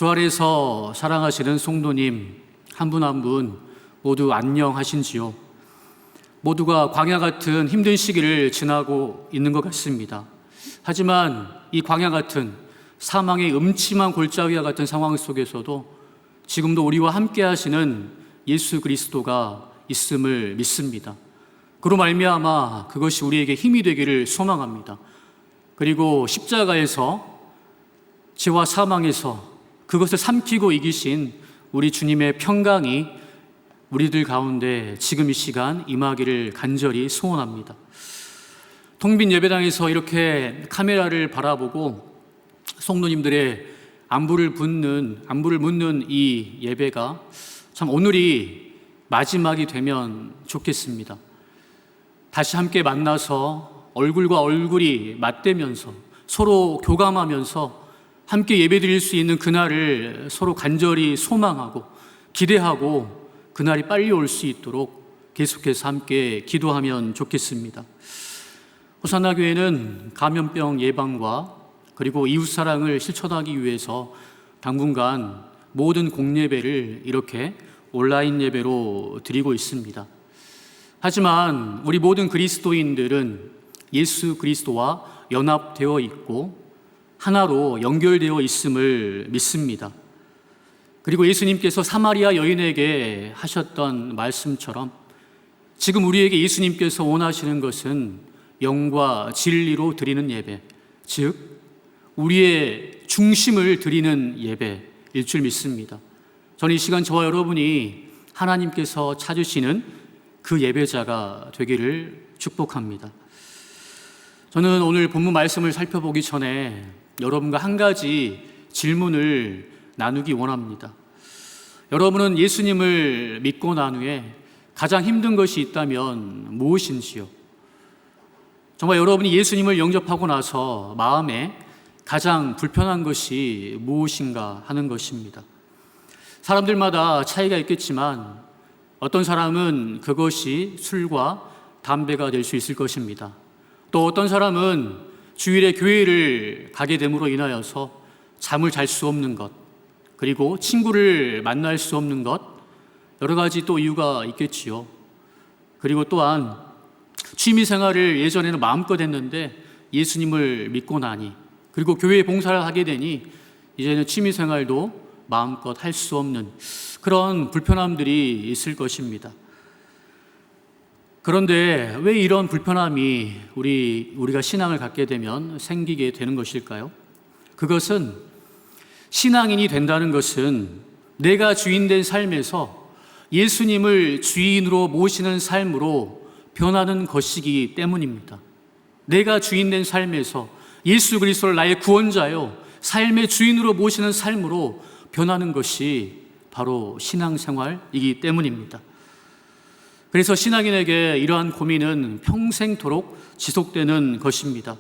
주 아래서 사랑하시는 성도님 한 분 한 분 모두 안녕하신지요? 모두가 광야 같은 힘든 시기를 지나고 있는 것 같습니다. 하지만 이 광야 같은 사망의 음침한 골짜기와 같은 상황 속에서도 지금도 우리와 함께 하시는 예수 그리스도가 있음을 믿습니다. 그로 말미암아 그것이 우리에게 힘이 되기를 소망합니다. 그리고 십자가에서 죄와 사망에서 그것을 삼키고 이기신 우리 주님의 평강이 우리들 가운데 지금 이 시간 임하기를 간절히 소원합니다. 텅빈 예배당에서 이렇게 카메라를 바라보고 성도님들의 안부를 묻는 이 예배가 참 오늘이 마지막이 되면 좋겠습니다. 다시 함께 만나서 얼굴과 얼굴이 맞대면서 서로 교감하면서 함께 예배드릴 수 있는 그날을 서로 간절히 소망하고 기대하고 그날이 빨리 올 수 있도록 계속해서 함께 기도하면 좋겠습니다. 호산나 교회는 감염병 예방과 그리고 이웃사랑을 실천하기 위해서 당분간 모든 공예배를 이렇게 온라인 예배로 드리고 있습니다. 하지만 우리 모든 그리스도인들은 예수 그리스도와 연합되어 있고 하나로 연결되어 있음을 믿습니다. 그리고 예수님께서 사마리아 여인에게 하셨던 말씀처럼 지금 우리에게 예수님께서 원하시는 것은 영과 진리로 드리는 예배, 즉 우리의 중심을 드리는 예배일 줄 믿습니다. 저는 이 시간 저와 여러분이 하나님께서 찾으시는 그 예배자가 되기를 축복합니다. 저는 오늘 본문 말씀을 살펴보기 전에 여러분과 한 가지 질문을 나누기 원합니다. 여러분은 예수님을 믿고 난 후에 가장 힘든 것이 있다면 무엇인지요? 정말 여러분이 예수님을 영접하고 나서 마음에 가장 불편한 것이 무엇인가 하는 것입니다. 사람들마다 차이가 있겠지만 어떤 사람은 그것이 술과 담배가 될 수 있을 것입니다. 또 어떤 사람은 주일에 교회를 가게 됨으로 인하여서 잠을 잘 수 없는 것, 그리고 친구를 만날 수 없는 것, 여러 가지 또 이유가 있겠지요. 그리고 또한 취미 생활을 예전에는 마음껏 했는데 예수님을 믿고 나니, 그리고 교회 봉사를 하게 되니 이제는 취미 생활도 마음껏 할 수 없는 그런 불편함들이 있을 것입니다. 그런데 왜 이런 불편함이 우리가 신앙을 갖게 되면 생기게 되는 것일까요? 그것은 신앙인이 된다는 것은 내가 주인된 삶에서 예수님을 주인으로 모시는 삶으로 변하는 것이기 때문입니다. 내가 주인된 삶에서 예수 그리스도를 나의 구원자요 삶의 주인으로 모시는 삶으로 변하는 것이 바로 신앙생활이기 때문입니다. 그래서 신앙인에게 이러한 고민은 평생토록 지속되는 것입니다.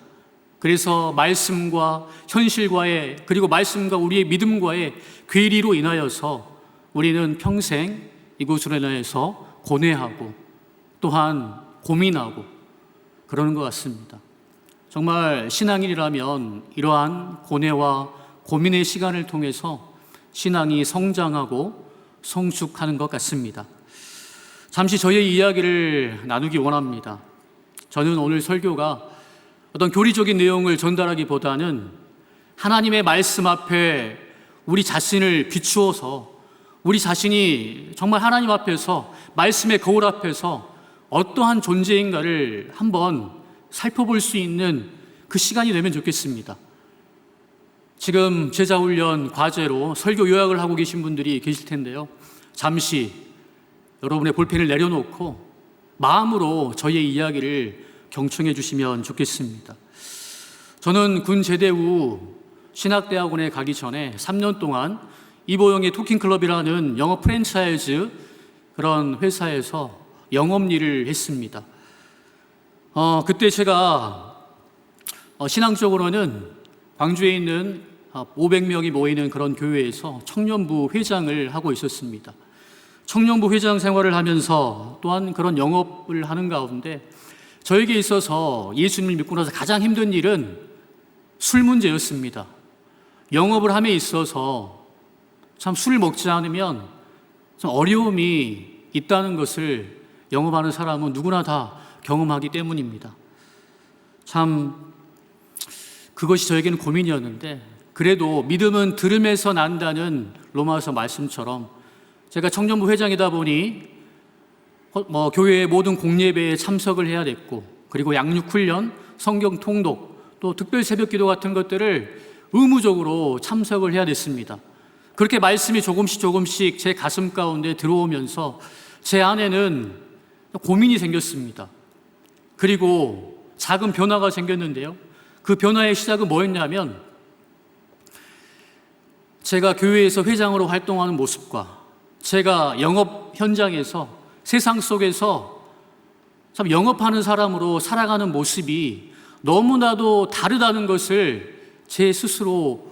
그래서 말씀과 현실과의, 그리고 말씀과 우리의 믿음과의 괴리로 인하여서 우리는 평생 이것으로 인하여서 고뇌하고 또한 고민하고 그러는 것 같습니다. 정말 신앙인이라면 이러한 고뇌와 고민의 시간을 통해서 신앙이 성장하고 성숙하는 것 같습니다. 잠시 저의 이야기를 나누기 원합니다. 저는 오늘 설교가 어떤 교리적인 내용을 전달하기보다는 하나님의 말씀 앞에 우리 자신을 비추어서 우리 자신이 정말 하나님 앞에서 말씀의 거울 앞에서 어떠한 존재인가를 한번 살펴볼 수 있는 그 시간이 되면 좋겠습니다. 지금 제자훈련 과제로 설교 요약을 하고 계신 분들이 계실 텐데요. 잠시 여러분의 볼펜을 내려놓고 마음으로 저의 이야기를 경청해 주시면 좋겠습니다. 저는 군 제대 후 신학대학원에 가기 전에 3년 동안 이보영의 토킹클럽이라는 영어 프랜차이즈 그런 회사에서 영업 일을 했습니다. 그때 제가 신앙적으로는 광주에 있는 500명이 모이는 그런 교회에서 청년부 회장을 하고 있었습니다. 청년부 회장 생활을 하면서 또한 그런 영업을 하는 가운데 저에게 있어서 예수님을 믿고 나서 가장 힘든 일은 술 문제였습니다. 영업을 함에 있어서 참 술을 먹지 않으면 좀 어려움이 있다는 것을 영업하는 사람은 누구나 다 경험하기 때문입니다. 참 그것이 저에게는 고민이었는데, 그래도 믿음은 들음에서 난다는 로마서 말씀처럼 제가 청년부 회장이다 보니 교회의 모든 공예배에 참석을 해야 됐고, 그리고 양육훈련, 성경 통독, 또 특별 새벽기도 같은 것들을 의무적으로 참석을 해야 됐습니다. 그렇게 말씀이 조금씩 제 가슴 가운데 들어오면서 제 안에는 고민이 생겼습니다. 그리고 작은 변화가 생겼는데요. 그 변화의 시작은 뭐였냐면, 제가 교회에서 회장으로 활동하는 모습과 제가 영업 현장에서 세상 속에서 참 영업하는 사람으로 살아가는 모습이 너무나도 다르다는 것을 제 스스로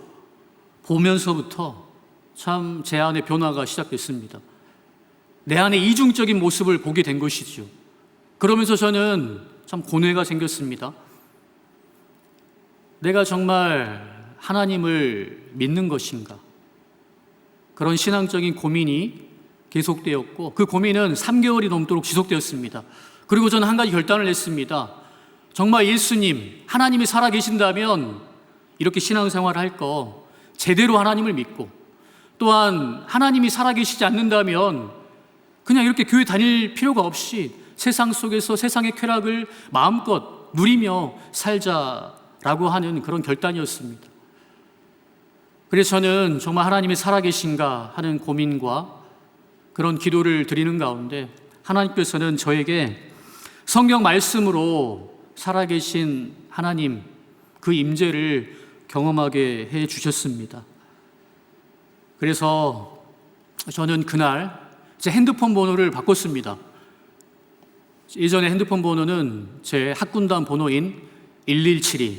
보면서부터 참 제 안에 변화가 시작됐습니다. 내 안에 이중적인 모습을 보게 된 것이죠. 그러면서 저는 참 고뇌가 생겼습니다. 내가 정말 하나님을 믿는 것인가? 그런 신앙적인 고민이 계속되었고, 그 고민은 3개월이 넘도록 지속되었습니다. 그리고 저는 한 가지 결단을 했습니다. 정말 예수님, 하나님이 살아계신다면 이렇게 신앙생활을 할 거 제대로 하나님을 믿고, 또한 하나님이 살아계시지 않는다면 그냥 이렇게 교회 다닐 필요가 없이 세상 속에서 세상의 쾌락을 마음껏 누리며 살자라고 하는 그런 결단이었습니다. 그래서 저는 정말 하나님이 살아계신가 하는 고민과 그런 기도를 드리는 가운데, 하나님께서는 저에게 성경 말씀으로 살아계신 하나님, 그 임재를 경험하게 해 주셨습니다. 그래서 저는 그날 제 핸드폰 번호를 바꿨습니다. 예전에 핸드폰 번호는 제 학군단 번호인 117이,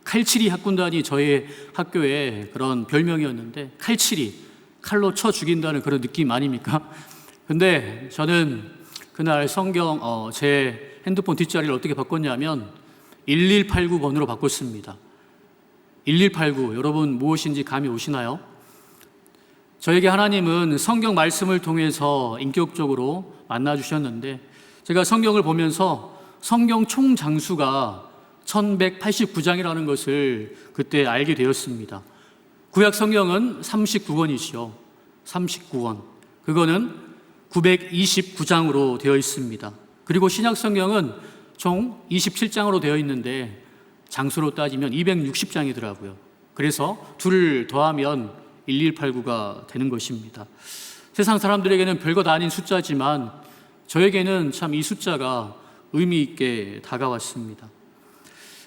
칼칠이 학군단이 저희 학교의 그런 별명이었는데, 칼칠이, 칼로 쳐 죽인다는 그런 느낌 아닙니까? 근데 저는 그날 제 핸드폰 뒷자리를 어떻게 바꿨냐면 1189번으로 바꿨습니다. 1189, 여러분 무엇인지 감이 오시나요? 저에게 하나님은 성경 말씀을 통해서 인격적으로 만나주셨는데, 제가 성경을 보면서 성경 총 장수가 1189장이라는 것을 그때 알게 되었습니다. 구약 성경은 39권이시요. 39권. 그거는 929장으로 되어 있습니다. 그리고 신약 성경은 총 27장으로 되어 있는데 장수로 따지면 260장이더라고요. 그래서 둘을 더하면 1189가 되는 것입니다. 세상 사람들에게는 별것 아닌 숫자지만 저에게는 참 이 숫자가 의미 있게 다가왔습니다.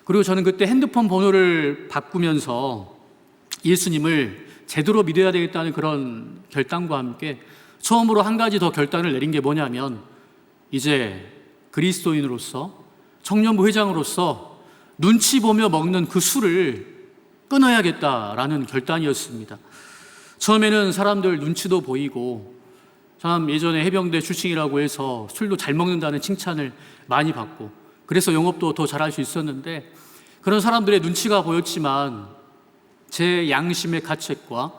그리고 저는 그때 핸드폰 번호를 바꾸면서 예수님을 제대로 믿어야 되겠다는 그런 결단과 함께 처음으로 한 가지 더 결단을 내린 게 뭐냐면, 이제 그리스도인으로서, 청년부 회장으로서 눈치 보며 먹는 그 술을 끊어야겠다라는 결단이었습니다. 처음에는 사람들 눈치도 보이고, 참 예전에 해병대 출신이라고 해서 술도 잘 먹는다는 칭찬을 많이 받고, 그래서 영업도 더 잘할 수 있었는데, 그런 사람들의 눈치가 보였지만 제 양심의 가책과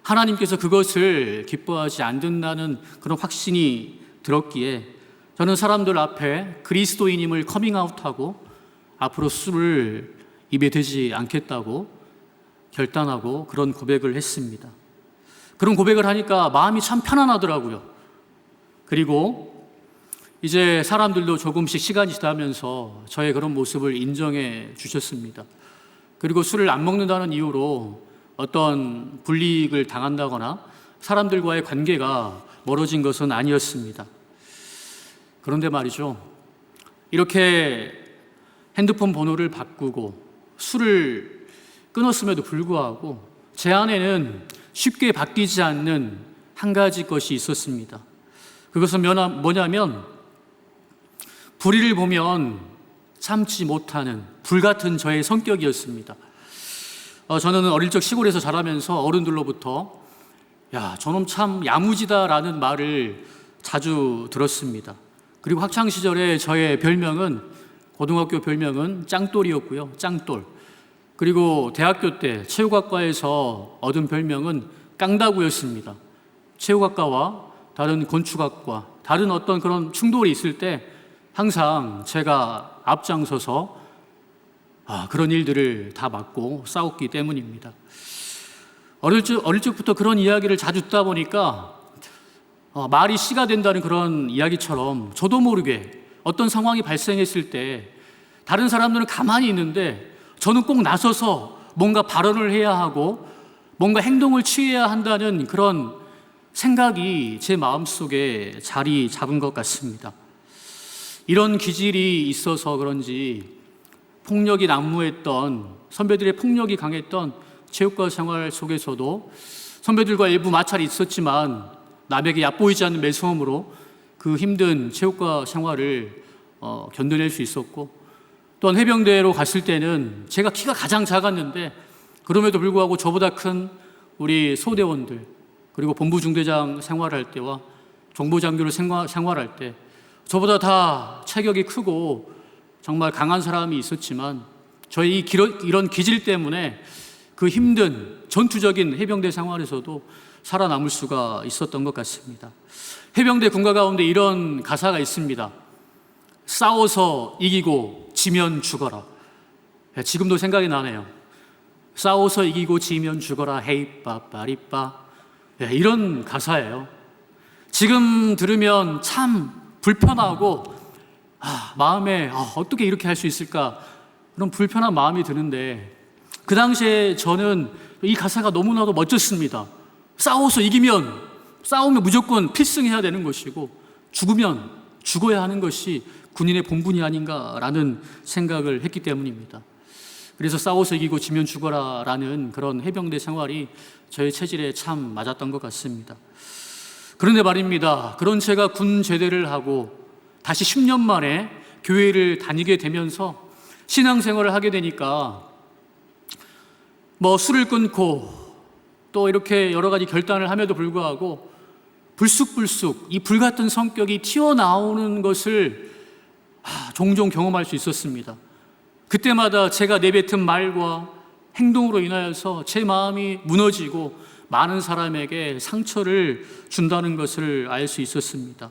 하나님께서 그것을 기뻐하지 않는다는 그런 확신이 들었기에, 저는 사람들 앞에 그리스도인임을 커밍아웃하고 앞으로 술을 입에 대지 않겠다고 결단하고 그런 고백을 했습니다. 그런 고백을 하니까 마음이 참 편안하더라고요. 그리고 이제 사람들도 조금씩 시간이 지나면서 저의 그런 모습을 인정해 주셨습니다. 그리고 술을 안 먹는다는 이유로 어떤 불이익을 당한다거나 사람들과의 관계가 멀어진 것은 아니었습니다. 그런데 말이죠, 이렇게 핸드폰 번호를 바꾸고 술을 끊었음에도 불구하고 제 안에는 쉽게 바뀌지 않는 한 가지 것이 있었습니다. 그것은 뭐냐면, 불의를 보면 참지 못하는 불같은 저의 성격이었습니다. 저는 어릴 적 시골에서 자라면서 어른들로부터 야, 저놈 참 야무지다라는 말을 자주 들었습니다. 그리고 학창시절에 저의 별명은, 고등학교 별명은 짱돌이었고요. 짱돌. 그리고 대학교 때 체육학과에서 얻은 별명은 깡다구였습니다. 체육학과와 다른 건축학과, 다른 어떤 그런 충돌이 있을 때 항상 제가 앞장서서 그런 일들을 다 맡고 싸웠기 때문입니다. 어릴 적부터 그런 이야기를 자주 듣다 보니까 말이 씨가 된다는 그런 이야기처럼 저도 모르게 어떤 상황이 발생했을 때 다른 사람들은 가만히 있는데 저는 꼭 나서서 뭔가 발언을 해야 하고 뭔가 행동을 취해야 한다는 그런 생각이 제 마음속에 자리 잡은 것 같습니다. 이런 기질이 있어서 그런지 폭력이 난무했던, 선배들의 폭력이 강했던 체육과 생활 속에서도 선배들과 일부 마찰이 있었지만 남에게 얕보이지 않는 매서움으로 그 힘든 체육과 생활을 견뎌낼 수 있었고, 또한 해병대로 갔을 때는 제가 키가 가장 작았는데 그럼에도 불구하고 저보다 큰 우리 소대원들, 그리고 본부 중대장 생활할 때와 정보장교를 생활할 때 저보다 다 체격이 크고 정말 강한 사람이 있었지만 저희 이런 기질 때문에 그 힘든 전투적인 해병대 생활에서도 살아남을 수가 있었던 것 같습니다. 해병대 군가 가운데 이런 가사가 있습니다. 싸워서 이기고 지면 죽어라. 지금도 생각이 나네요. 싸워서 이기고 지면 죽어라. 헤이 빠빠리빠. 이런 가사예요. 지금 들으면 참 불편하고 마음에 어떻게 이렇게 할 수 있을까, 그런 불편한 마음이 드는데 그 당시에 저는 이 가사가 너무나도 멋졌습니다. 싸우면 무조건 필승해야 되는 것이고 죽으면 죽어야 하는 것이 군인의 본분이 아닌가라는 생각을 했기 때문입니다. 그래서 싸워서 이기고 지면 죽어라 라는 그런 해병대 생활이 저의 체질에 참 맞았던 것 같습니다. 그런데 말입니다, 그런 제가 군 제대를 하고 다시 10년 만에 교회를 다니게 되면서 신앙생활을 하게 되니까 술을 끊고 또 이렇게 여러 가지 결단을 함에도 불구하고 불쑥불쑥 이 불같은 성격이 튀어나오는 것을 종종 경험할 수 있었습니다. 그때마다 제가 내뱉은 말과 행동으로 인하여서 제 마음이 무너지고 많은 사람에게 상처를 준다는 것을 알 수 있었습니다.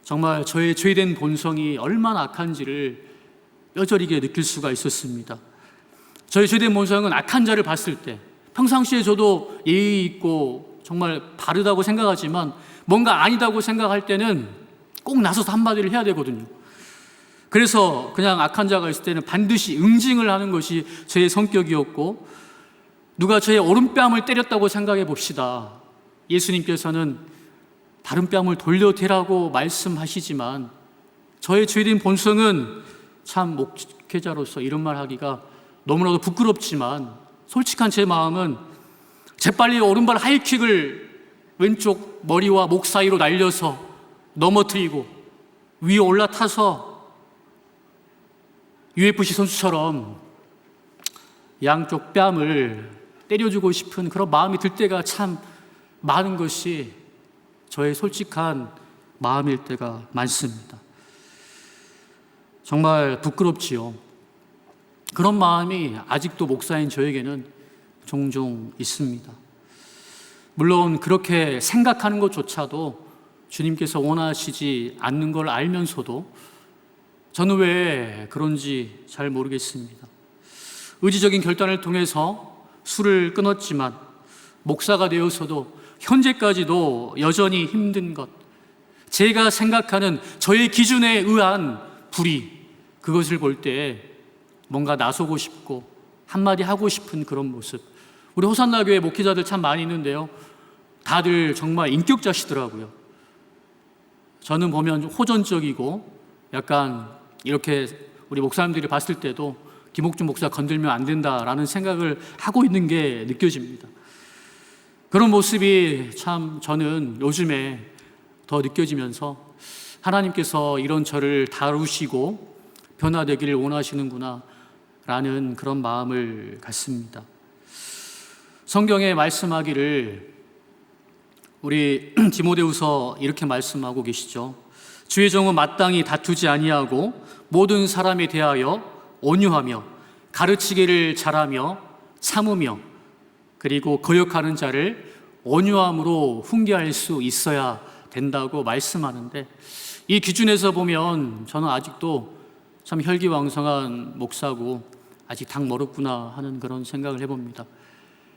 정말 저의 죄된 본성이 얼마나 악한지를 뼈저리게 느낄 수가 있었습니다. 저의 죄된 본성은 악한 자를 봤을 때 평상시에 저도 예의 있고 정말 바르다고 생각하지만 뭔가 아니다고 생각할 때는 꼭 나서서 한마디를 해야 되거든요. 그래서 그냥 악한 자가 있을 때는 반드시 응징을 하는 것이 제 성격이었고, 누가 저의 오른뺨을 때렸다고 생각해 봅시다. 예수님께서는 다른 뺨을 돌려대라고 말씀하시지만 저의 죄된 본성은 참 목회자로서 이런 말 하기가 너무나도 부끄럽지만 솔직한 제 마음은 재빨리 오른발 하이킥을 왼쪽 머리와 목 사이로 날려서 넘어뜨리고 위에 올라타서 UFC 선수처럼 양쪽 뺨을 때려주고 싶은 그런 마음이 들 때가 참 많은 것이 저의 솔직한 마음일 때가 많습니다. 정말 부끄럽지요. 그런 마음이 아직도 목사인 저에게는 종종 있습니다. 물론 그렇게 생각하는 것조차도 주님께서 원하시지 않는 걸 알면서도 저는 왜 그런지 잘 모르겠습니다. 의지적인 결단을 통해서 술을 끊었지만 목사가 되어서도 현재까지도 여전히 힘든 것, 제가 생각하는 저의 기준에 의한 불의, 그것을 볼 때 뭔가 나서고 싶고 한마디 하고 싶은 그런 모습. 우리 호산나 교회 목회자들 참 많이 있는데요, 다들 정말 인격자시더라고요. 저는 보면 호전적이고 약간 이렇게 우리 목사님들이 봤을 때도 김옥준 목사 건들면 안 된다라는 생각을 하고 있는 게 느껴집니다. 그런 모습이 참 저는 요즘에 더 느껴지면서 하나님께서 이런 저를 다루시고 변화되기를 원하시는구나 라는 그런 마음을 갖습니다. 성경에 말씀하기를 우리 디모데후서 이렇게 말씀하고 계시죠. 주의 종은 마땅히 다투지 아니하고 모든 사람에 대하여 온유하며 가르치기를 잘하며 참으며 그리고 거역하는 자를 온유함으로 훈계할 수 있어야 된다고 말씀하는데, 이 기준에서 보면 저는 아직도 참 혈기왕성한 목사고 아직 당 멀었구나 하는 그런 생각을 해봅니다.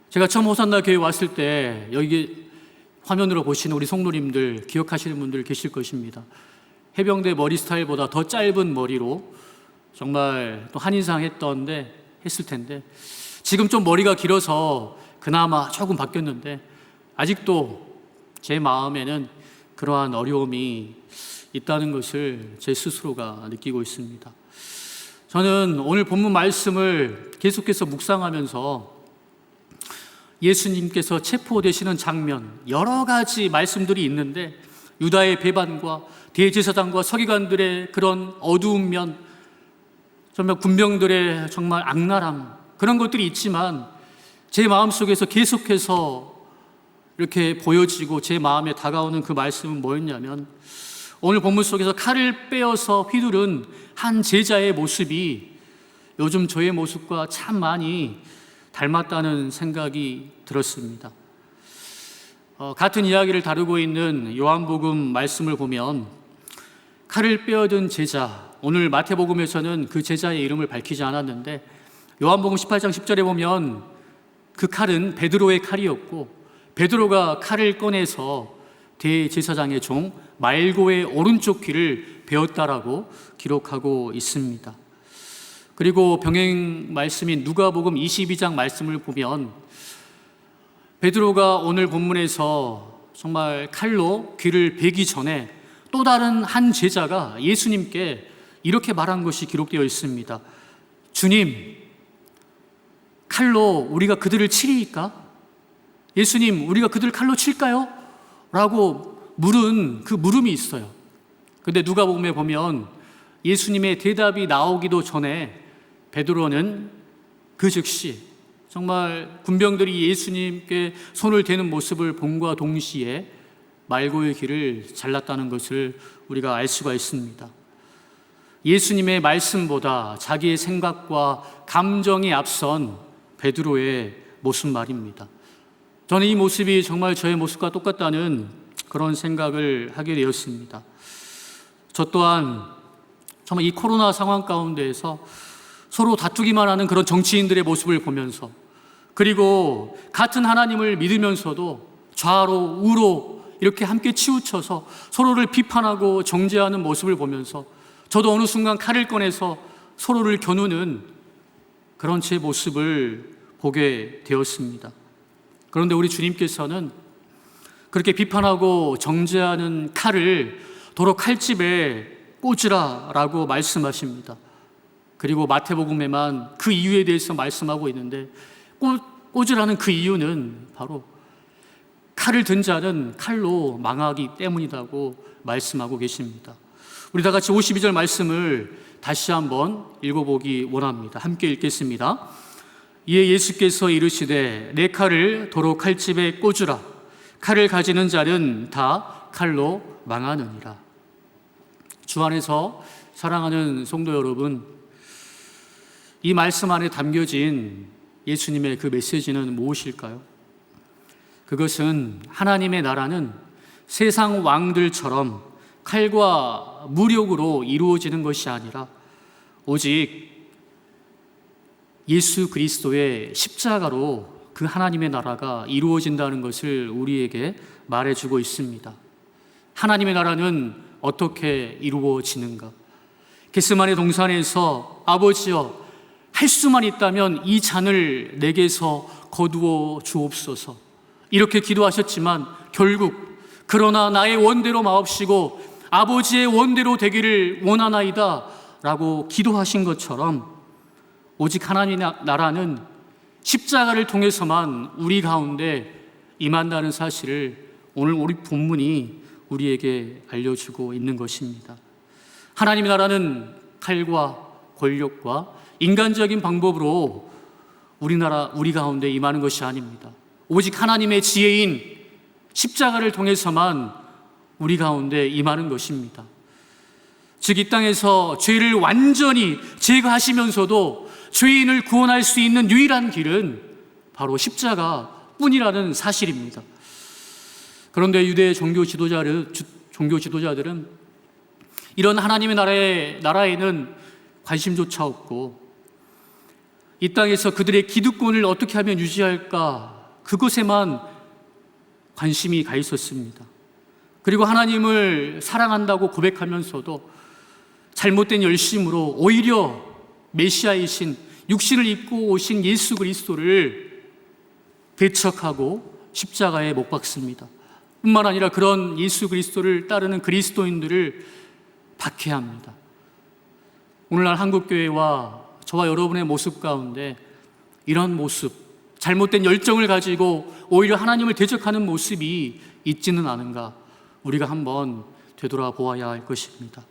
제가 처음 호산나 교회 왔을 때 여기 화면으로 보시는 우리 성도님들 기억하시는 분들 계실 것입니다. 해병대 머리 스타일보다 더 짧은 머리로 정말 또 한인상 했을 텐데, 지금 좀 머리가 길어서 그나마 조금 바뀌었는데 아직도 제 마음에는 그러한 어려움이 있다는 것을 제 스스로가 느끼고 있습니다. 저는 오늘 본문 말씀을 계속해서 묵상하면서 예수님께서 체포되시는 장면, 여러 가지 말씀들이 있는데 유다의 배반과 대제사장과 서기관들의 그런 어두운 면, 정말 군병들의 정말 악랄함, 그런 것들이 있지만 제 마음속에서 계속해서 이렇게 보여지고 제 마음에 다가오는 그 말씀은 뭐였냐면, 오늘 본문 속에서 칼을 빼어서 휘두른 한 제자의 모습이 요즘 저의 모습과 참 많이 닮았다는 생각이 들었습니다. 같은 이야기를 다루고 있는 요한복음 말씀을 보면 칼을 빼어든 제자, 오늘 마태복음에서는 그 제자의 이름을 밝히지 않았는데 요한복음 18장 10절에 보면 그 칼은 베드로의 칼이었고, 베드로가 칼을 꺼내서 대제사장의 종 말고의 오른쪽 귀를 베었다라고 기록하고 있습니다. 그리고 병행 말씀인 누가복음 22장 말씀을 보면 베드로가 오늘 본문에서 정말 칼로 귀를 베기 전에 또 다른 한 제자가 예수님께 이렇게 말한 것이 기록되어 있습니다. 주님, 칼로 우리가 그들을 치리이까? 예수님, 우리가 그들을 칼로 칠까요? 라고 물은 그 물음이 있어요. 근데 누가복음에 보면 예수님의 대답이 나오기도 전에 베드로는 그 즉시 정말 군병들이 예수님께 손을 대는 모습을 본과 동시에 말고의 귀를 잘랐다는 것을 우리가 알 수가 있습니다. 예수님의 말씀보다 자기의 생각과 감정이 앞선 베드로의 모습 말입니다. 저는 이 모습이 정말 저의 모습과 똑같다는 그런 생각을 하게 되었습니다. 저 또한 정말 이 코로나 상황 가운데에서 서로 다투기만 하는 그런 정치인들의 모습을 보면서, 그리고 같은 하나님을 믿으면서도 좌로 우로 이렇게 함께 치우쳐서 서로를 비판하고 정죄하는 모습을 보면서 저도 어느 순간 칼을 꺼내서 서로를 겨누는 그런 제 모습을 보게 되었습니다. 그런데 우리 주님께서는 그렇게 비판하고 정죄하는 칼을 도로 칼집에 꽂으라라고 말씀하십니다. 그리고 마태복음에만 그 이유에 대해서 말씀하고 있는데, 꽂으라는 그 이유는 바로 칼을 든 자는 칼로 망하기 때문이라고 말씀하고 계십니다. 우리 다 같이 52절 말씀을 다시 한번 읽어보기 원합니다. 함께 읽겠습니다. 이에 예수께서 이르시되 내 칼을 도로 칼집에 꽂으라. 칼을 가지는 자는 다 칼로 망하느니라. 주 안에서 사랑하는 성도 여러분, 이 말씀 안에 담겨진 예수님의 그 메시지는 무엇일까요? 그것은 하나님의 나라는 세상 왕들처럼 칼과 무력으로 이루어지는 것이 아니라 오직 예수 그리스도의 십자가로 그 하나님의 나라가 이루어진다는 것을 우리에게 말해주고 있습니다. 하나님의 나라는 어떻게 이루어지는가? 겟세마네 동산에서 아버지여, 할 수만 있다면 이 잔을 내게서 거두어 주옵소서, 이렇게 기도하셨지만 결국 그러나 나의 원대로 마옵시고 아버지의 원대로 되기를 원하나이다 라고 기도하신 것처럼, 오직 하나님의 나라는 십자가를 통해서만 우리 가운데 임한다는 사실을 오늘 우리 본문이 우리에게 알려주고 있는 것입니다. 하나님의 나라는 칼과 권력과 인간적인 방법으로 우리 가운데 임하는 것이 아닙니다. 오직 하나님의 지혜인 십자가를 통해서만 우리 가운데 임하는 것입니다. 즉, 이 땅에서 죄를 완전히 제거하시면서도 죄인을 구원할 수 있는 유일한 길은 바로 십자가뿐이라는 사실입니다. 그런데 유대 종교 지도자들은 이런 하나님의 나라에는 관심조차 없고 이 땅에서 그들의 기득권을 어떻게 하면 유지할까 그것에만 관심이 가 있었습니다. 그리고 하나님을 사랑한다고 고백하면서도 잘못된 열심으로 오히려 메시아이신 육신을 입고 오신 예수 그리스도를 배척하고 십자가에 못 박습니다. 뿐만 아니라 그런 예수 그리스도를 따르는 그리스도인들을 박해합니다. 오늘날 한국교회와 저와 여러분의 모습 가운데 이런 모습, 잘못된 열정을 가지고 오히려 하나님을 대적하는 모습이 있지는 않은가 우리가 한번 되돌아보아야 할 것입니다.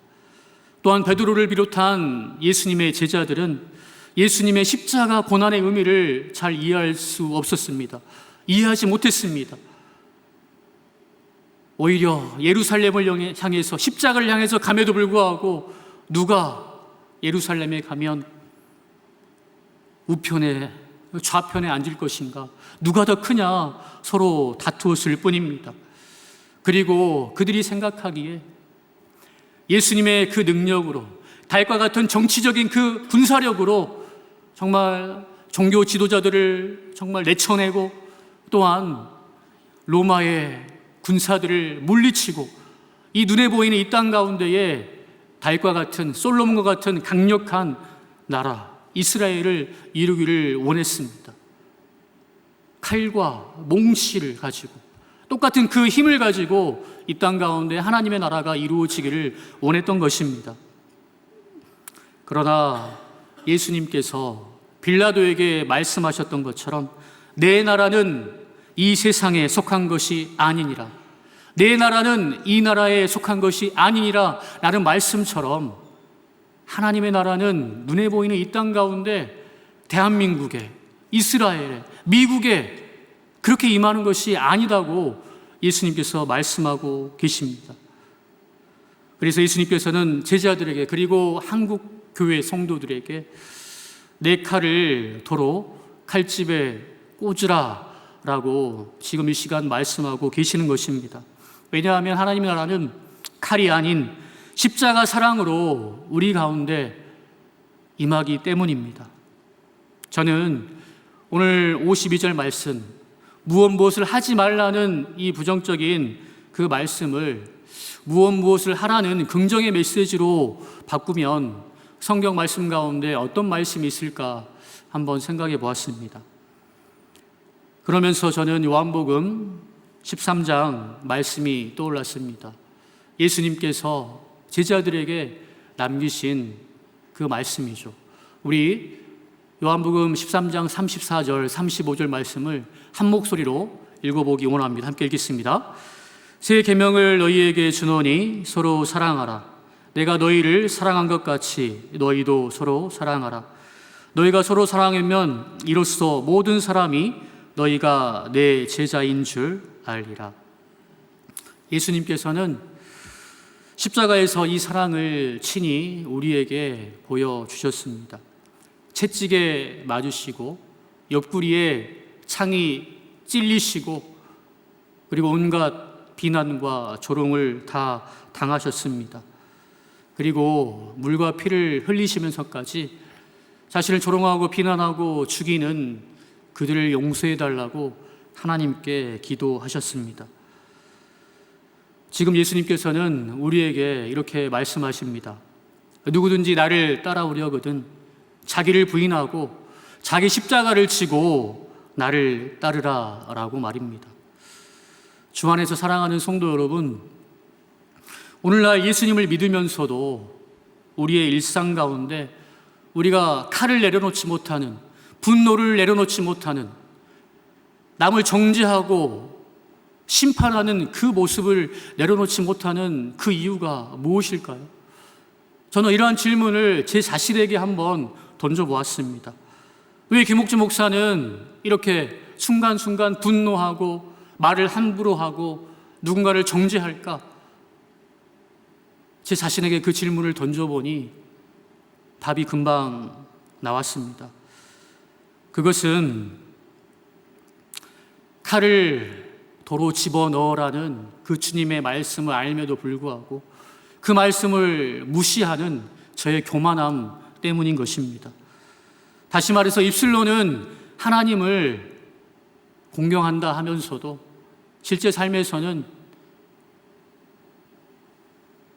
또한 베드로를 비롯한 예수님의 제자들은 예수님의 십자가 고난의 의미를 잘 이해할 수 없었습니다. 이해하지 못했습니다. 오히려 예루살렘을 향해서 십자가를 향해서 감에도 불구하고 누가 예루살렘에 가면 우편에 좌편에 앉을 것인가, 누가 더 크냐 서로 다투었을 뿐입니다. 그리고 그들이 생각하기에 예수님의 그 능력으로 달과 같은 정치적인 그 군사력으로 정말 종교 지도자들을 정말 내쳐내고 또한 로마의 군사들을 물리치고 이 눈에 보이는 이 땅 가운데에 달과 같은 솔로몬과 같은 강력한 나라 이스라엘을 이루기를 원했습니다. 칼과 몽실을 가지고 똑같은 그 힘을 가지고 이 땅 가운데 하나님의 나라가 이루어지기를 원했던 것입니다. 그러나 예수님께서 빌라도에게 말씀하셨던 것처럼 내 나라는 이 세상에 속한 것이 아니니라, 내 나라는 이 나라에 속한 것이 아니니라 라는 말씀처럼 하나님의 나라는 눈에 보이는 이 땅 가운데 대한민국에, 이스라엘에, 미국에 그렇게 임하는 것이 아니다고 예수님께서 말씀하고 계십니다. 그래서 예수님께서는 제자들에게 그리고 한국 교회 성도들에게 내 칼을 도로 칼집에 꽂으라 라고 지금 이 시간 말씀하고 계시는 것입니다. 왜냐하면 하나님의 나라는 칼이 아닌 십자가 사랑으로 우리 가운데 임하기 때문입니다. 저는 오늘 52절 말씀, 무엇을 하지 말라는 이 부정적인 그 말씀을 무엇을 하라는 긍정의 메시지로 바꾸면 성경 말씀 가운데 어떤 말씀이 있을까 한번 생각해 보았습니다. 그러면서 저는 요한복음 13장 말씀이 떠올랐습니다. 예수님께서 제자들에게 남기신 그 말씀이죠. 우리 요한복음 13장 34절, 35절 말씀을 한 목소리로 읽어보기 원합니다. 함께 읽겠습니다. 새 계명을 너희에게 주노니 서로 사랑하라. 내가 너희를 사랑한 것 같이 너희도 서로 사랑하라. 너희가 서로 사랑하면 이로써 모든 사람이 너희가 내 제자인 줄 알리라. 예수님께서는 십자가에서 이 사랑을 친히 우리에게 보여주셨습니다. 채찍에 맞으시고 옆구리에 창이 찔리시고 그리고 온갖 비난과 조롱을 다 당하셨습니다. 그리고 물과 피를 흘리시면서까지 자신을 조롱하고 비난하고 죽이는 그들을 용서해달라고 하나님께 기도하셨습니다. 지금 예수님께서는 우리에게 이렇게 말씀하십니다. 누구든지 나를 따라오려거든 자기를 부인하고 자기 십자가를 지고 나를 따르라 라고 말입니다. 주 안에서 사랑하는 성도 여러분, 오늘날 예수님을 믿으면서도 우리의 일상 가운데 우리가 칼을 내려놓지 못하는, 분노를 내려놓지 못하는, 남을 정죄하고 심판하는 그 모습을 내려놓지 못하는 그 이유가 무엇일까요? 저는 이러한 질문을 제 자신에게 한번 던져보았습니다. 왜 김옥주 목사는 이렇게 순간순간 분노하고 말을 함부로 하고 누군가를 정죄할까? 제 자신에게 그 질문을 던져보니 답이 금방 나왔습니다. 그것은 칼을 도로 집어넣으라는 그 주님의 말씀을 알면도 불구하고 그 말씀을 무시하는 저의 교만함 때문인 것입니다. 다시 말해서 입술로는 하나님을 공경한다 하면서도 실제 삶에서는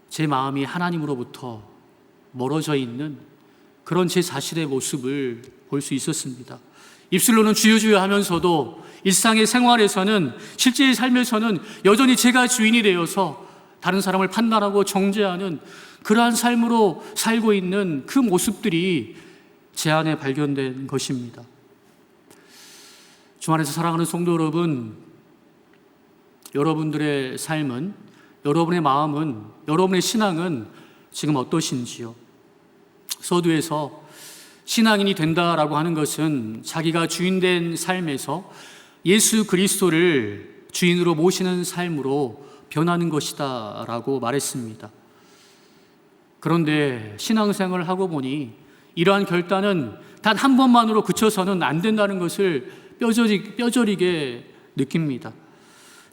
제 마음이 하나님으로부터 멀어져 있는 그런 제 자신의 모습을 볼 수 있었습니다. 입술로는 주여 주여 하면서도 일상의 생활에서는 실제의 삶에서는 여전히 제가 주인이 되어서 다른 사람을 판단하고 정죄하는 그러한 삶으로 살고 있는 그 모습들이 제 안에 발견된 것입니다. 주안에서 사랑하는 성도 여러분, 여러분들의 삶은, 여러분의 마음은, 여러분의 신앙은 지금 어떠신지요? 서두에서 신앙인이 된다라고 하는 것은 자기가 주인된 삶에서 예수 그리스도를 주인으로 모시는 삶으로 변하는 것이다 라고 말했습니다. 그런데 신앙생활을 하고 보니 이러한 결단은 단 한 번만으로 그쳐서는 안 된다는 것을 뼈저리게 느낍니다.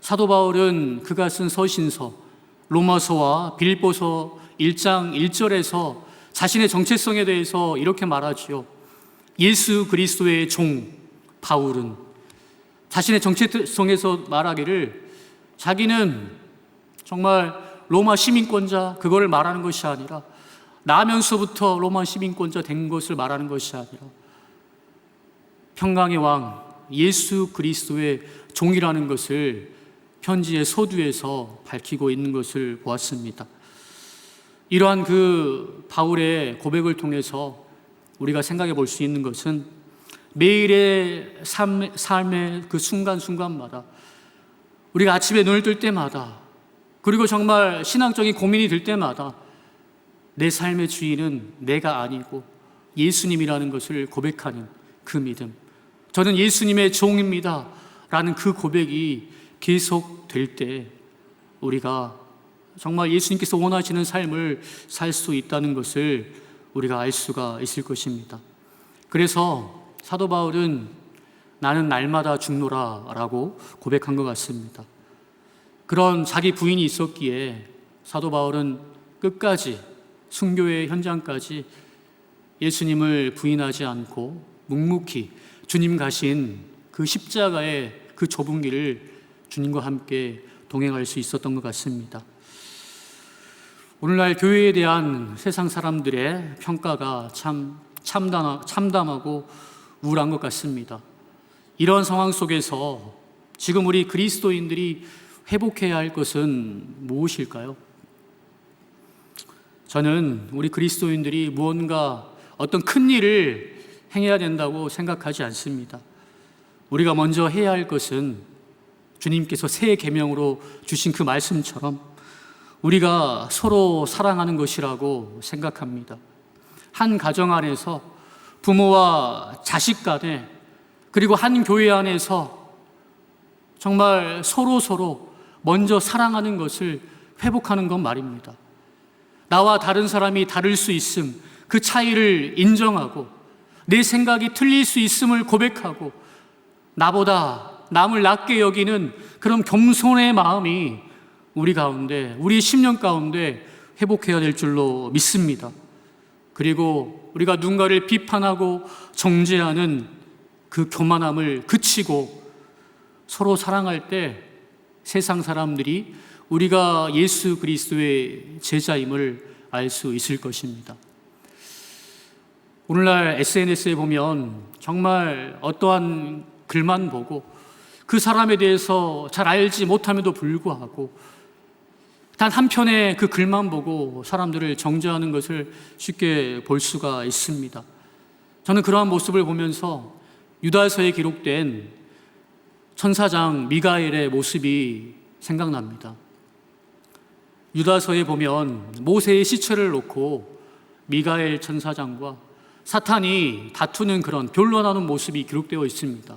사도 바울은 그가 쓴 서신서 로마서와 빌립보서 1장 1절에서 자신의 정체성에 대해서 이렇게 말하지요. 예수 그리스도의 종 바울은 자신의 정체성에서 말하기를 자기는 정말 로마 시민권자 그거를 말하는 것이 아니라 나면서부터 로마 시민권자 된 것을 말하는 것이 아니라 평강의 왕 예수 그리스도의 종이라는 것을 편지의 서두에서 밝히고 있는 것을 보았습니다. 이러한 그 바울의 고백을 통해서 우리가 생각해 볼 수 있는 것은 매일의 삶의 그 순간순간마다 우리가 아침에 눈을 뜰 때마다 그리고 정말 신앙적인 고민이 들 때마다 내 삶의 주인은 내가 아니고 예수님이라는 것을 고백하는 그 믿음, 저는 예수님의 종입니다 라는 그 고백이 계속될 때 우리가 정말 예수님께서 원하시는 삶을 살 수 있다는 것을 우리가 알 수가 있을 것입니다. 그래서 사도 바울은 나는 날마다 죽노라 라고 고백한 것 같습니다. 그런 자기 부인이 있었기에 사도 바울은 끝까지 순교의 현장까지 예수님을 부인하지 않고 묵묵히 주님 가신 그 십자가의 그 좁은 길을 주님과 함께 동행할 수 있었던 것 같습니다. 오늘날 교회에 대한 세상 사람들의 평가가 참 참담하고 우울한 것 같습니다. 이런 상황 속에서 지금 우리 그리스도인들이 회복해야 할 것은 무엇일까요? 저는 우리 그리스도인들이 무언가 어떤 큰 일을 행해야 된다고 생각하지 않습니다. 우리가 먼저 해야 할 것은 주님께서 새 계명으로 주신 그 말씀처럼 우리가 서로 사랑하는 것이라고 생각합니다. 한 가정 안에서 부모와 자식 간에 그리고 한 교회 안에서 정말 서로 먼저 사랑하는 것을 회복하는 것 말입니다. 나와 다른 사람이 다를 수 있음, 그 차이를 인정하고 내 생각이 틀릴 수 있음을 고백하고 나보다 남을 낮게 여기는 그런 겸손의 마음이 우리 가운데, 우리 10년 가운데 회복해야 될 줄로 믿습니다. 그리고 우리가 누군가를 비판하고 정죄하는 그 교만함을 그치고 서로 사랑할 때 세상 사람들이 우리가 예수 그리스도의 제자임을 알 수 있을 것입니다. 오늘날 SNS에 보면 정말 어떠한 글만 보고 그 사람에 대해서 잘 알지 못함에도 불구하고 단 한편의 그 글만 보고 사람들을 정죄하는 것을 쉽게 볼 수가 있습니다. 저는 그러한 모습을 보면서 유다서에 기록된 천사장 미가엘의 모습이 생각납니다. 유다서에 보면 모세의 시체를 놓고 미가엘 천사장과 사탄이 다투는 그런 변론하는 모습이 기록되어 있습니다.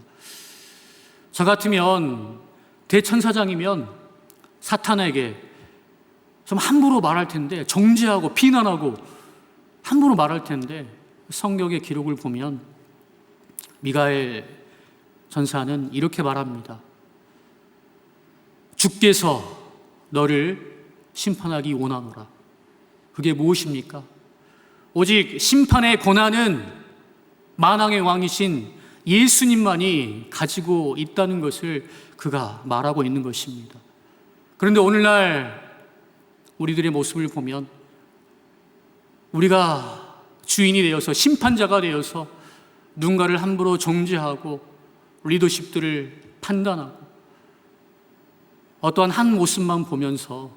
저 같으면 대천사장이면 사탄에게 좀 함부로 말할 텐데, 정죄하고 비난하고 함부로 말할 텐데, 성경의 기록을 보면 미가엘 전사는 이렇게 말합니다. 주께서 너를 심판하기 원하노라. 그게 무엇입니까? 오직 심판의 권한은 만왕의 왕이신 예수님만이 가지고 있다는 것을 그가 말하고 있는 것입니다. 그런데 오늘날 우리들의 모습을 보면 우리가 주인이 되어서 심판자가 되어서 누군가를 함부로 정죄하고 리더십들을 판단하고 어떠한 한 모습만 보면서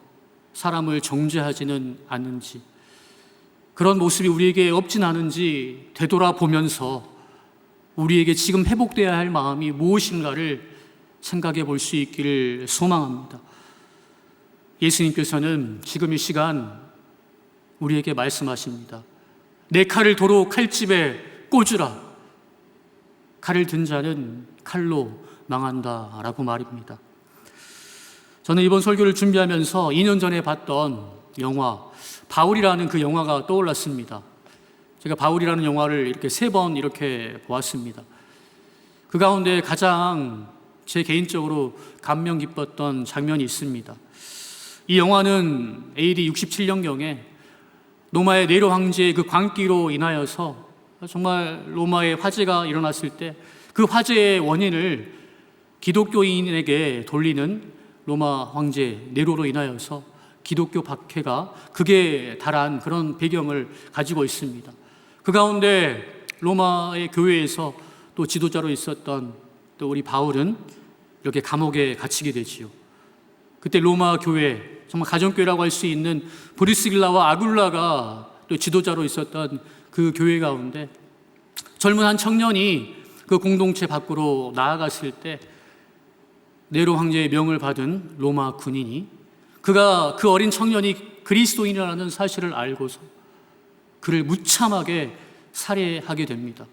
사람을 정죄하지는 않는지, 그런 모습이 우리에게 없진 않은지 되돌아보면서 우리에게 지금 회복되어야 할 마음이 무엇인가를 생각해 볼 수 있기를 소망합니다. 예수님께서는 지금 이 시간 우리에게 말씀하십니다. 내 칼을 도로 칼집에 꽂으라. 칼을 든 자는 칼로 망한다 라고 말입니다. 저는 이번 설교를 준비하면서 2년 전에 봤던 영화 바울이라는 그 영화가 떠올랐습니다. 제가 바울이라는 영화를 이렇게 3번 이렇게 보았습니다. 그 가운데 가장 제 개인적으로 감명 깊었던 장면이 있습니다. 이 영화는 AD 67년경에 로마의 네로 황제의 그 광기로 인하여서 정말 로마의 화재가 일어났을 때 그 화재의 원인을 기독교인에게 돌리는 로마 황제 네로로 인하여서 기독교 박해가 극에 달한 그런 배경을 가지고 있습니다. 그 가운데 로마의 교회에서 또 지도자로 있었던 또 우리 바울은 이렇게 감옥에 갇히게 되지요. 그때 로마 교회, 정말 가정교회라고 할 수 있는 브리스길라와 아굴라가 또 지도자로 있었던 그 교회 가운데 젊은 한 청년이 그 공동체 밖으로 나아갔을 때 네로 황제의 명을 받은 로마 군인이 그가 그 어린 청년이 그리스도인이라는 사실을 알고서 그를 무참하게 살해하게 됩니다.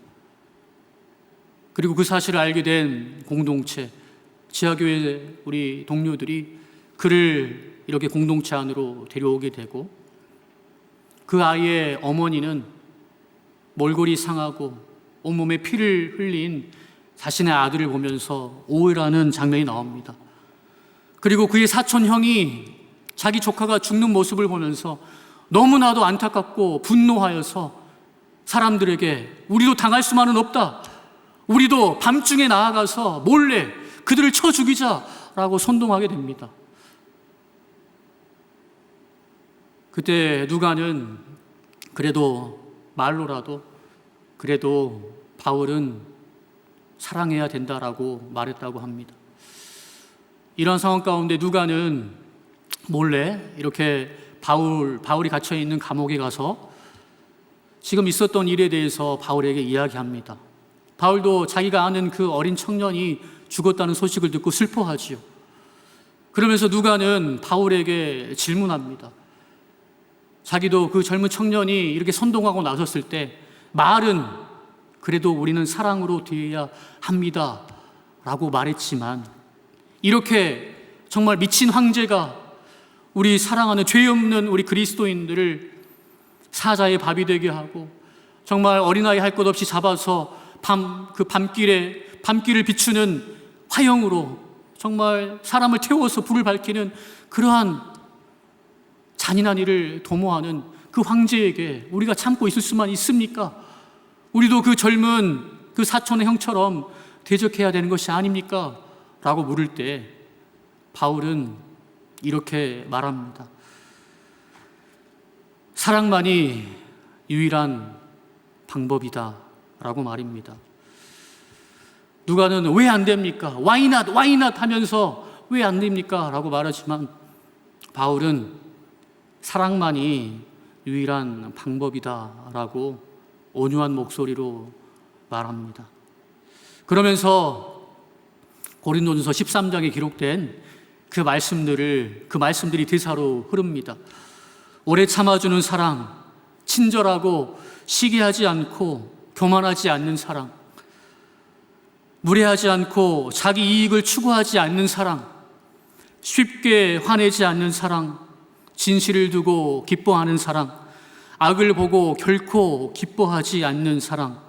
그리고 그 사실을 알게 된 공동체, 지하교회 우리 동료들이 그를 이렇게 공동체 안으로 데려오게 되고 그 아이의 어머니는 몰골이 상하고 온몸에 피를 흘린 자신의 아들을 보면서 오해라는 장면이 나옵니다. 그리고 그의 사촌 형이 자기 조카가 죽는 모습을 보면서 너무나도 안타깝고 분노하여서 사람들에게 우리도 당할 수만은 없다. 우리도 밤중에 나아가서 몰래 그들을 쳐 죽이자라고 선동하게 됩니다. 그때 누가는 그래도 말로라도 그래도 바울은 사랑해야 된다라고 말했다고 합니다. 이런 상황 가운데 누가는 몰래 이렇게 바울이 갇혀있는 감옥에 가서 지금 있었던 일에 대해서 바울에게 이야기합니다. 바울도 자기가 아는 그 어린 청년이 죽었다는 소식을 듣고 슬퍼하지요. 그러면서 누가는 바울에게 질문합니다. 자기도 그 젊은 청년이 이렇게 선동하고 나섰을 때 말은 그래도 우리는 사랑으로 되어야 합니다 라고 말했지만 이렇게 정말 미친 황제가 우리 사랑하는 죄 없는 우리 그리스도인들을 사자의 밥이 되게 하고 정말 어린아이 할 것 없이 잡아서 밤길을 비추는 화형으로 정말 사람을 태워서 불을 밝히는 그러한 잔인한 일을 도모하는 그 황제에게 우리가 참고 있을 수만 있습니까? 우리도 그 젊은 그 사촌의 형처럼 대적해야 되는 것이 아닙니까? 라고 물을 때 바울은 이렇게 말합니다. 사랑만이 유일한 방법이다 라고 말입니다. 누가는 왜 안 됩니까? Why not 하면서 왜 안 됩니까? 라고 말하지만 바울은 사랑만이 유일한 방법이다 라고 온유한 목소리로 말합니다. 그러면서 고린도전서 13장에 기록된 그 말씀들이 대사로 흐릅니다. 오래 참아주는 사랑, 친절하고 시기하지 않고 교만하지 않는 사랑, 무례하지 않고 자기 이익을 추구하지 않는 사랑, 쉽게 화내지 않는 사랑, 진실을 두고 기뻐하는 사랑, 악을 보고 결코 기뻐하지 않는 사랑,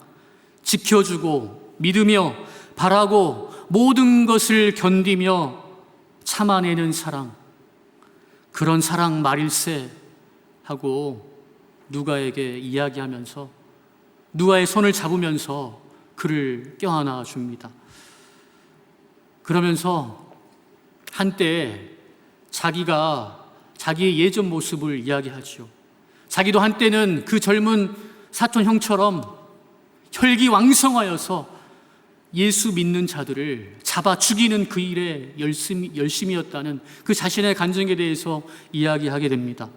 지켜주고 믿으며 바라고 모든 것을 견디며 참아내는 사랑, 그런 사랑 말일세 하고 누가에게 이야기하면서 누가의 손을 잡으면서 그를 껴안아 줍니다. 그러면서 한때 자기의 예전 모습을 이야기하죠. 자기도 한때는 그 젊은 사촌 형처럼 혈기왕성하여서 예수 믿는 자들을 잡아 죽이는 그 일에 열심이었다는 그 자신의 간증에 대해서 이야기하게 됩니다.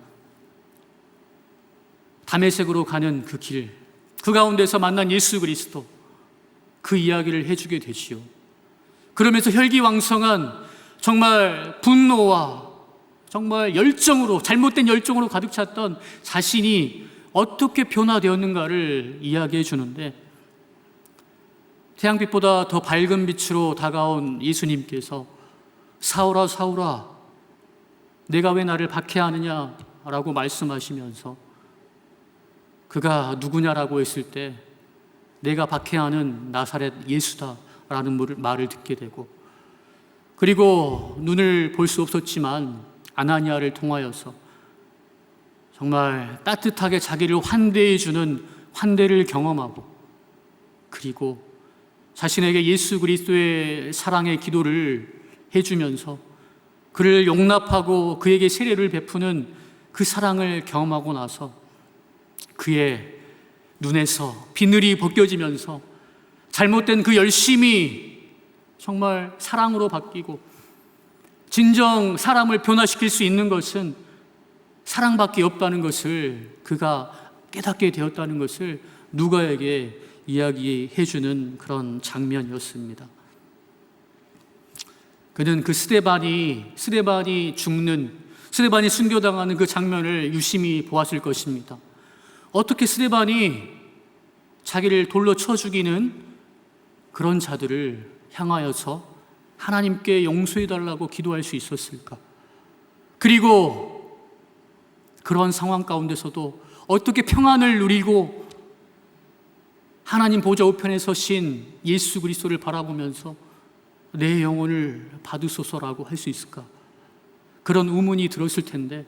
다메섹으로 가는 그 길, 그 가운데서 만난 예수 그리스도, 그 이야기를 해주게 되지요. 그러면서 혈기왕성한 정말 분노와 정말 열정으로, 잘못된 열정으로 가득 찼던 자신이 어떻게 변화되었는가를 이야기해 주는데, 태양빛보다 더 밝은 빛으로 다가온 예수님께서 사울아 사울아 내가 왜 나를 박해하느냐 라고 말씀하시면서 그가 누구냐라고 했을 때 내가 박해하는 나사렛 예수다 라는 말을 듣게 되고, 그리고 눈을 볼 수 없었지만 아나니아를 통하여서 정말 따뜻하게 자기를 환대해 주는 환대를 경험하고, 그리고 자신에게 예수 그리스도의 사랑의 기도를 해주면서 그를 용납하고 그에게 세례를 베푸는 그 사랑을 경험하고 나서 그의 눈에서 비늘이 벗겨지면서 잘못된 그 열심이 정말 사랑으로 바뀌고, 진정 사람을 변화시킬 수 있는 것은 사랑밖에 없다는 것을 그가 깨닫게 되었다는 것을 누가에게 이야기해 주는 그런 장면이었습니다. 그는 그 스데반이 순교당하는 그 장면을 유심히 보았을 것입니다. 어떻게 스데반이 자기를 돌로 쳐 죽이는 그런 자들을 향하여서 하나님께 용서해달라고 기도할 수 있었을까? 그리고 그런 상황 가운데서도 어떻게 평안을 누리고 하나님 보좌 우편에 서신 예수 그리스도를 바라보면서 내 영혼을 받으소서라고 할 수 있을까? 그런 의문이 들었을 텐데,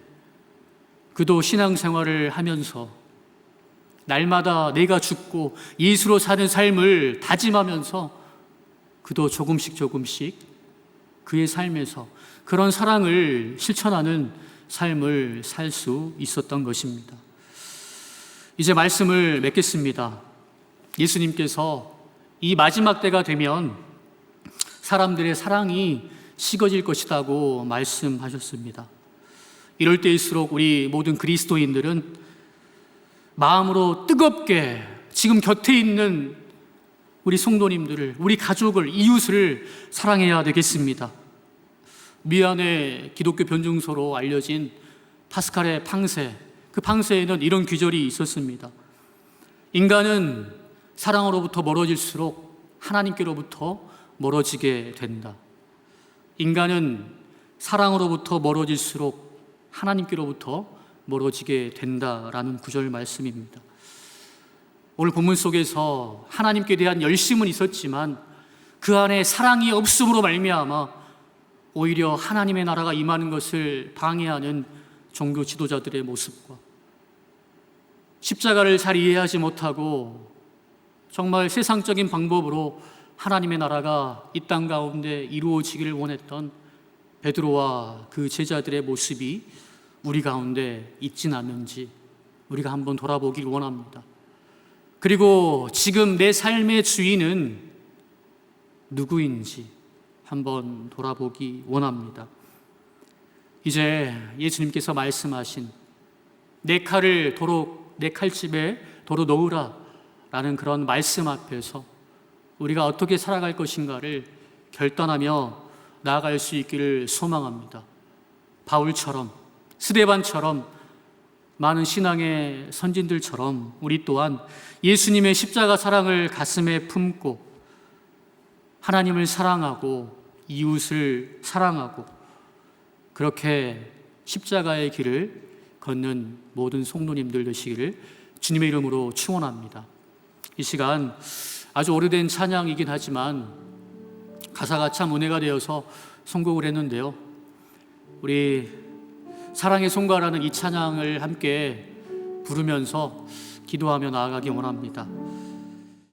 그도 신앙생활을 하면서 날마다 내가 죽고 예수로 사는 삶을 다짐하면서 그도 조금씩 그의 삶에서 그런 사랑을 실천하는 삶을 살 수 있었던 것입니다. 이제 말씀을 맺겠습니다. 예수님께서 이 마지막 때가 되면 사람들의 사랑이 식어질 것이라고 말씀하셨습니다. 이럴 때일수록 우리 모든 그리스도인들은 마음으로 뜨겁게 지금 곁에 있는 우리 성도님들을, 우리 가족을, 이웃을 사랑해야 되겠습니다. 미안의 기독교 변증서로 알려진 파스칼의 팡세, 그 팡세에는 이런 귀절이 있었습니다. 인간은 사랑으로부터 멀어질수록 하나님께로부터 멀어지게 된다. 인간은 사랑으로부터 멀어질수록 하나님께로부터 멀어지게 된다라는 구절 말씀입니다. 오늘 본문 속에서 하나님께 대한 열심은 있었지만 그 안에 사랑이 없음으로 말미암아 오히려 하나님의 나라가 임하는 것을 방해하는 종교 지도자들의 모습과, 십자가를 잘 이해하지 못하고 정말 세상적인 방법으로 하나님의 나라가 이 땅 가운데 이루어지기를 원했던 베드로와 그 제자들의 모습이 우리 가운데 있진 않는지 우리가 한번 돌아보길 원합니다. 그리고 지금 내 삶의 주인은 누구인지 한번 돌아보기 원합니다. 이제 예수님께서 말씀하신 내 칼집에 도로 넣으라 라는 그런 말씀 앞에서 우리가 어떻게 살아갈 것인가를 결단하며 나아갈 수 있기를 소망합니다. 바울처럼, 스데반처럼, 많은 신앙의 선진들처럼 우리 또한 예수님의 십자가 사랑을 가슴에 품고 하나님을 사랑하고 이웃을 사랑하고 그렇게 십자가의 길을 걷는 모든 성도님들 되시기를 주님의 이름으로 축원합니다. 이 시간 아주 오래된 찬양이긴 하지만 가사가 참 은혜가 되어서 선곡을 했는데요. 우리 사랑의 송가라는 이 찬양을 함께 부르면서 기도하며 나아가기 원합니다.